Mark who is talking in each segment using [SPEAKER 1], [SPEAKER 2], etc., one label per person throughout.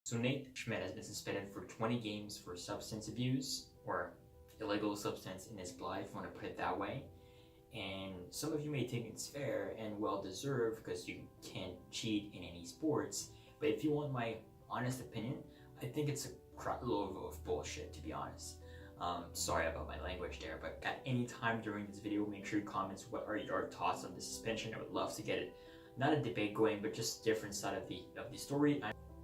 [SPEAKER 1] So Nate Schmidt has been suspended for 20 games for substance abuse or illegal substance in his blood, if you want to put it that way. And some of you may think it's fair and well deserved because you can't cheat in any sports. But if you want my honest opinion, I think it's a crap load of bullshit, to be honest. Sorry about my language there, but at any time during this video, make sure you comment what are your thoughts on the suspension. I would love to get it, not a debate going, but just different side of the story.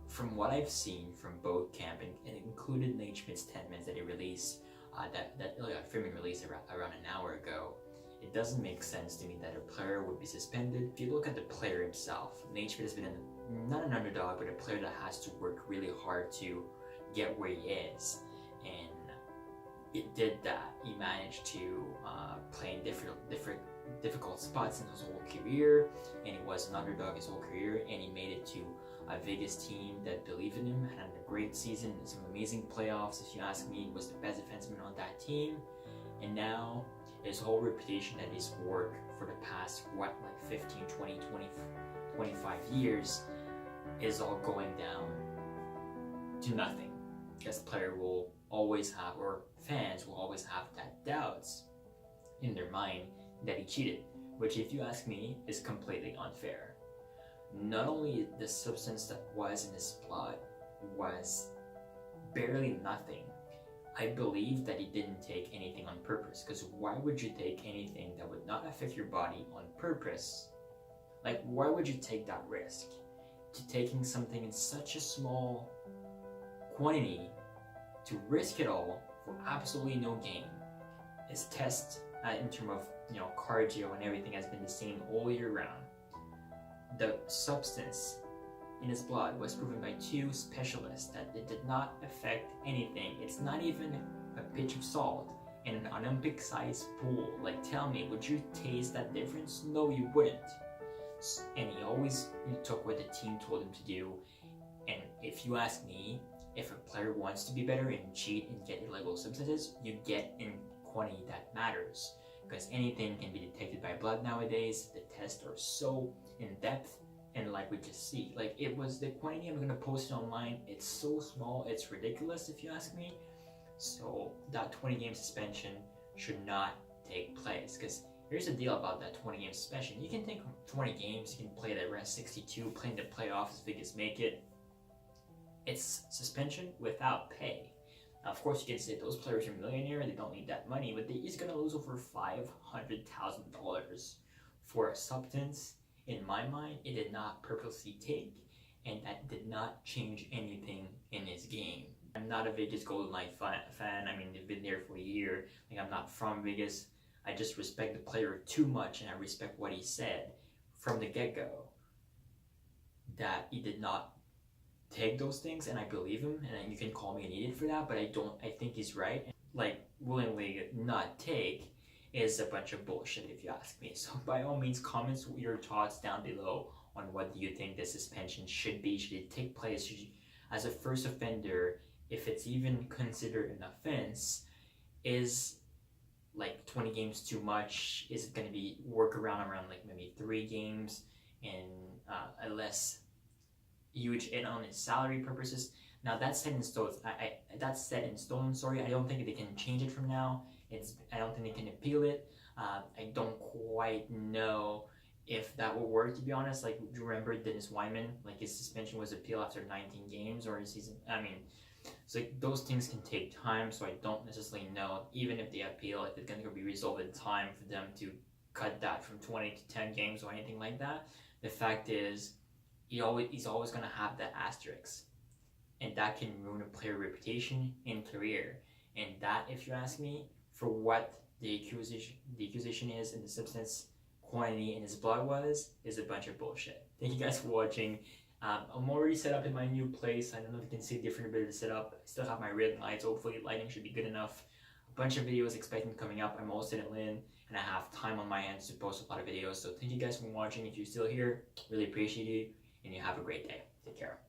[SPEAKER 1] From what I've seen from both camp, and it included Nate Schmidt's 10 minutes that he released, that filming released around an hour ago, it doesn't make sense to me that a player would be suspended. If you look at the player himself, Nate Schmidt has been not an underdog, but a player that has to work really hard to get where he is. And it did that. He managed to play in difficult spots in his whole career, and he was an underdog his whole career, and he made it to a Vegas team that believed in him, had a great season, some amazing playoffs. If you ask me, he was the best defenseman on that team. And now his whole reputation that his work for the past 15, 20, 25 years is all going down to nothing. Because the player will always have, or fans will always have that doubts in their mind that he cheated, which, if you ask me, is completely unfair. Not only the substance that was in his blood was barely nothing, I believe that he didn't take anything on purpose, because why would you take anything that would not affect your body on purpose? Like, why would you take that risk to taking something in such a small quantity, to risk it all for absolutely no gain? His test in terms of cardio and everything has been the same all year round. The substance in his blood was proven by 2 specialists that it did not affect anything. It's not even a pinch of salt in an Olympic-sized pool. Like, tell me, would you taste that difference? No, you wouldn't. And he always took what the team told him to do. And if you ask me, if a player wants to be better and cheat and get illegal substances, you get in quantity that matters. Because anything can be detected by blood nowadays. The tests are so in depth, and like we just see, like, it was the quantity. I'm gonna post it online. It's so small, it's ridiculous if you ask me. So that 20-game suspension should not take place. Because here's the deal about that 20-game suspension: you can take 20 games, you can play the rest 62, play in the playoffs as big as make it. It's suspension without pay. Now, of course, you can say those players are millionaire and they don't need that money, but he's gonna lose over $500,000 for a substance. In my mind, it did not purposely take, and that did not change anything in his game. I'm not a Vegas Golden Knight fan. I mean, they've been there for a year. Like, I'm not from Vegas. I just respect the player too much, and I respect what he said from the get-go, that he did not take those things, and I believe him, and you can call me an idiot for that, but I think he's right. Like, willingly not take is a bunch of bullshit, if you ask me. So by all means, comment your thoughts down below on what do you think the suspension should be. Should it take place? Should you, as a first offender, if it's even considered an offense, is like 20 games too much? Is it going to be around like maybe 3 games and a less huge hit on his salary purposes? Now that's set in stone. That's set in stone. Sorry, I don't think they can change it from now. I don't think they can appeal it. I don't quite know if that will work, to be honest. Like, do you remember Dennis Wyman? Like, his suspension was appealed after 19 games or a season. I mean, so like, those things can take time. So I don't necessarily know, even if they appeal, if it's going to be resolved in time for them to cut that from 20 to 10 games or anything like that. The fact is, he's always going to have that asterisk, and that can ruin a player reputation and career. And that, if you ask me, for what the accusation is and the substance quantity in his blood is a bunch of bullshit. Thank you guys for watching. I'm already set up in my new place. I don't know if you can see a different bit of the setup. I still have my red lights. Hopefully lighting should be good enough. A bunch of videos expecting coming up. I'm all settled in, and I have time on my hands to post a lot of videos. So thank you guys for watching. If you're still here, really appreciate you, and you have a great day. Take care.